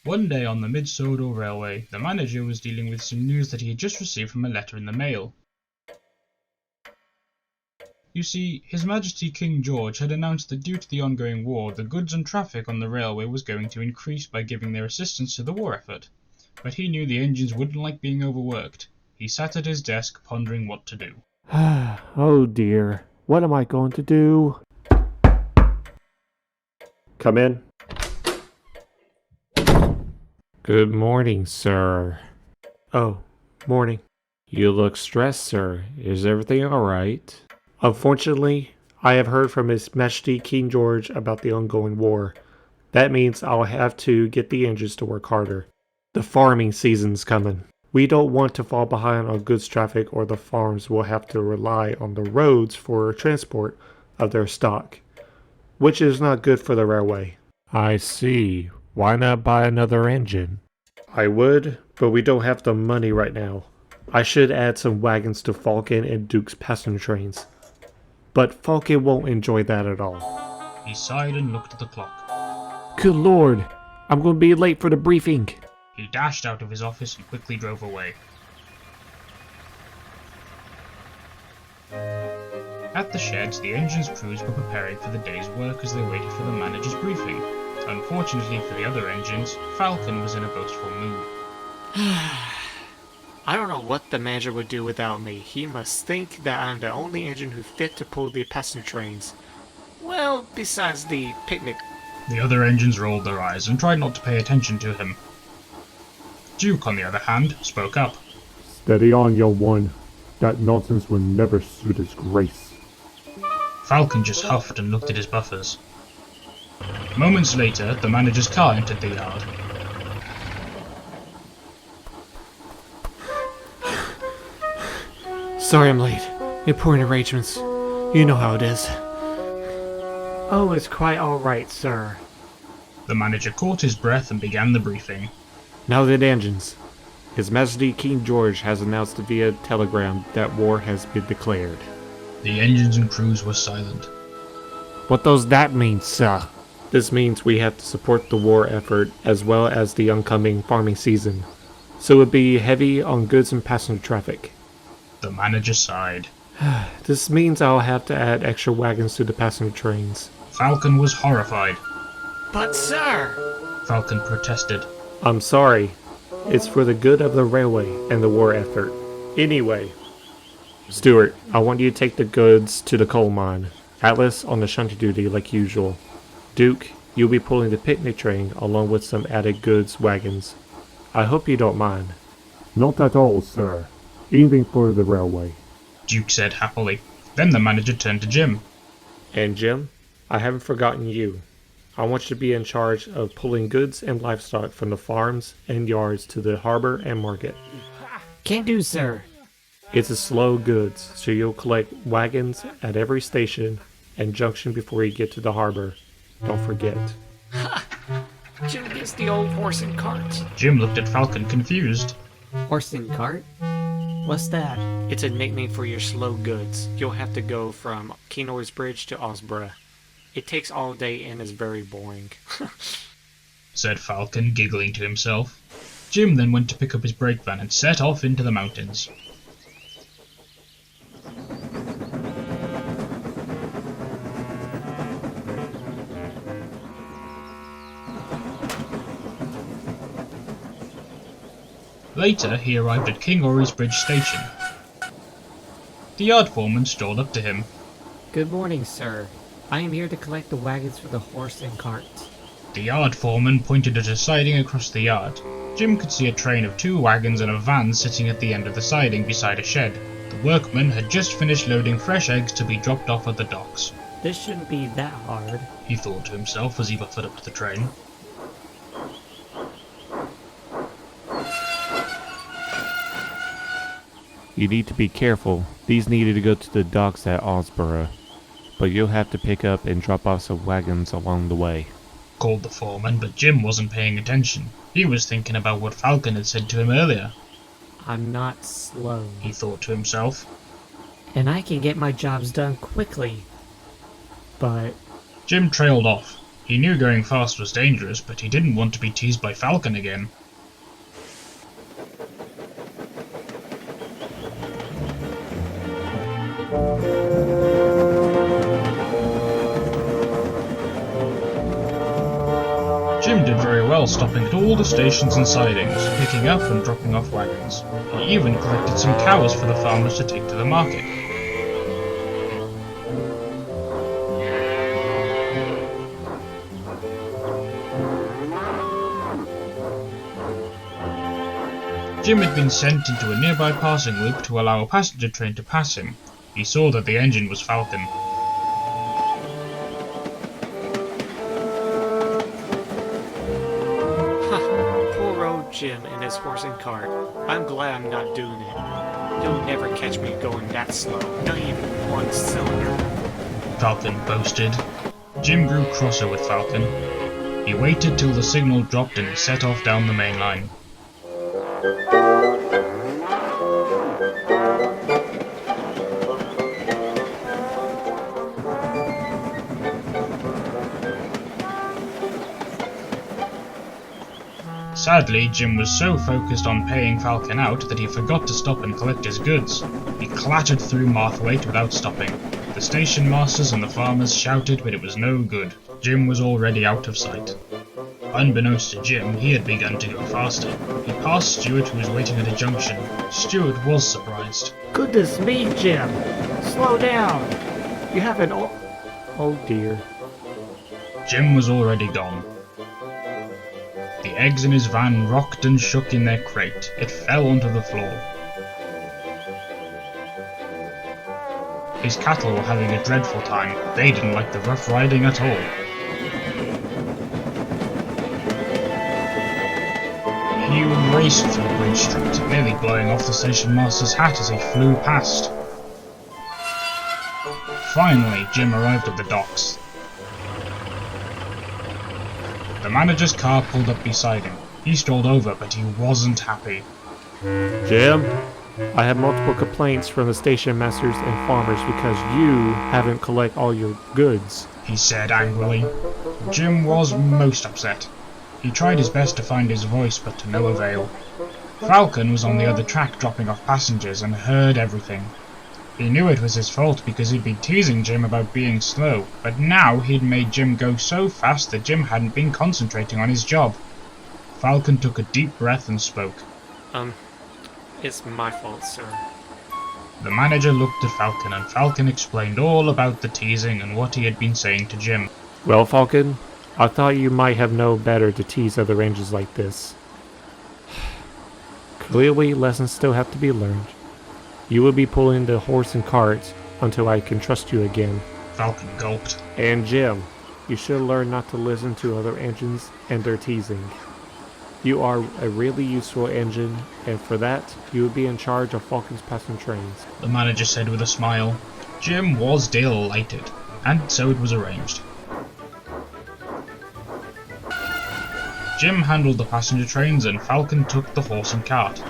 One day on the Mid-Sodor Railway, the manager was dealing with some news that he had just received from a letter in the mail. You see, His Majesty King George had announced that due to the ongoing war, the goods and traffic on the railway was going to increase by giving their assistance to the war effort. But he knew the engines wouldn't like being overworked. He sat at his desk pondering what to do. Oh dear, what am I going to do? Come in. Good morning, sir. Oh, morning. You look stressed, sir. Is everything alright? Unfortunately, I have heard from His Majesty King George about the ongoing war. That means I'll have to get the engines to work harder. The farming season's coming. We don't want to fall behind on goods traffic, or the farms will have to rely on the roads for transport of their stock, which is not good for the railway. I see. Why not buy another engine? I would, but we don't have the money right now. I should add some wagons to Falcon and Duke's passenger trains. But Falcon won't enjoy that at all. He sighed and looked at the clock. Good lord, I'm going to be late for the briefing. He dashed out of his office and quickly drove away. At the sheds, the engine's crews were preparing for the day's work as they waited for the manager's briefing. Unfortunately for the other engines, Falcon was in a boastful mood. I don't know what the manager would do without me. He must think that I'm the only engine who's fit to pull the passenger trains. Well, besides the picnic. The other engines rolled their eyes and tried not to pay attention to him. Duke, on the other hand, spoke up. Steady on, young one. That nonsense will never suit his grace. Falcon just huffed and looked at his buffers. Moments later, the manager's car entered the yard. Sorry I'm late. Important arrangements. You know how it is. Oh, it's quite alright, sir. The manager caught his breath and began the briefing. Now then, engines. His Majesty King George has announced via telegram that war has been declared. The engines and crews were silent. What does that mean, sir? This means we have to support the war effort as well as the oncoming farming season. So it would be heavy on goods and passenger traffic. The manager sighed. This means I'll have to add extra wagons to the passenger trains. Falcon was horrified. But sir! Falcon protested. I'm sorry. It's for the good of the railway and the war effort. Anyway, Stuart, I want you to take the goods to the coal mine. Atlas on the shunting duty like usual. Duke, you'll be pulling the picnic train along with some added goods wagons. I hope you don't mind. Not at all, sir. Anything for the railway. Duke said happily. Then the manager turned to Jim. And Jim, I haven't forgotten you. I want you to be in charge of pulling goods and livestock from the farms and yards to the harbor and market. Can do, sir. It's a slow goods, so you'll collect wagons at every station and junction before you get to the harbor. Don't forget. Jim gets the old horse and cart. Jim looked at Falcon confused. Horse and cart? What's that? It's a nickname for your slow goods. You'll have to go from Kenor's Bridge to Osborough. It takes all day and is very boring. Said Falcon, giggling to himself. Jim then went to pick up his brake van and set off into the mountains. Later, he arrived at King Ori's Bridge station. The yard foreman strolled up to him. Good morning, sir. I am here to collect the wagons for the horse and cart. The yard foreman pointed at a siding across the yard. Jim could see a train of 2 wagons and a van sitting at the end of the siding beside a shed. The workmen had just finished loading fresh eggs to be dropped off at the docks. This shouldn't be that hard. He thought to himself as he buffered up to the train. You need to be careful. These needed to go to the docks at Osborough, but you'll have to pick up and drop off some wagons along the way. Called the foreman, but Jim wasn't paying attention. He was thinking about what Falcon had said to him earlier. I'm not slow. He thought to himself. And I can get my jobs done quickly. But Jim trailed off. He knew going fast was dangerous, but he didn't want to be teased by Falcon again. Jim did very well stopping at all the stations and sidings, picking up and dropping off wagons. He even collected some cows for the farmers to take to the market. Jim had been sent into a nearby passing loop to allow a passenger train to pass him. He saw that the engine was Falcon. poor old Jim and his horse and cart. I'm glad I'm not doing it. You'll never catch me going that slow, not even 1 cylinder. Falcon boasted. Jim grew crosser with Falcon. He waited till the signal dropped and he set off down the main line. Sadly, Jim was so focused on paying Falcon out that he forgot to stop and collect his goods. He clattered through Marthwaite without stopping. The station masters and the farmers shouted, but it was no good. Jim was already out of sight. Unbeknownst to Jim, he had begun to go faster. He passed Stuart, who was waiting at a junction. Stuart was surprised. Goodness me, Jim! Slow down! You have an Oh dear. Jim was already gone. The eggs in his van rocked and shook in their crate. It fell onto the floor. His cattle were having a dreadful time. They didn't like the rough riding at all. He raced through Bridge Street, nearly blowing off the station master's hat as he flew past. Finally, Jim arrived at the docks. The manager's car pulled up beside him. He strolled over, but he wasn't happy. Jim, I have multiple complaints from the station masters and farmers because you haven't collected all your goods, He said angrily. Jim was most upset. He tried his best to find his voice, but to no avail. Falcon was on the other track dropping off passengers and heard everything. He knew it was his fault because he'd been teasing Jim about being slow, but now he'd made Jim go so fast that Jim hadn't been concentrating on his job. Falcon took a deep breath and spoke. It's my fault, sir. The manager looked at Falcon, and Falcon explained all about the teasing and what he had been saying to Jim. Well, Falcon, I thought you might have known better to tease other rangers like this. Clearly, lessons still have to be learned. You will be pulling the horse and cart until I can trust you again. Falcon gulped. And Jim, you should learn not to listen to other engines and their teasing. You are a really useful engine, and for that, you will be in charge of Falcon's passenger trains. The manager said with a smile. Jim was delighted, and so it was arranged. Jim handled the passenger trains and Falcon took the horse and cart.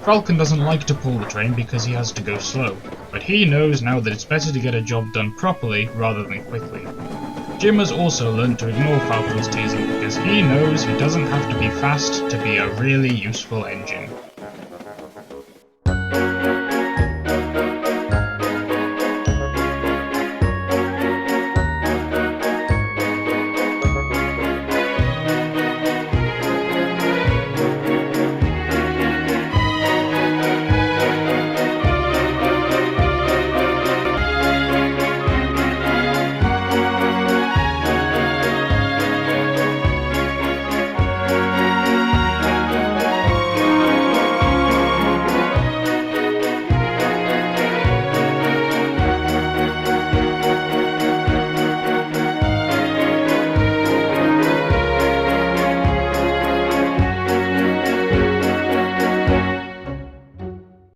Falcon doesn't like to pull the train because he has to go slow, but he knows now that it's better to get a job done properly rather than quickly. Jim has also learned to ignore Falcon's teasing because he knows he doesn't have to be fast to be a really useful engine.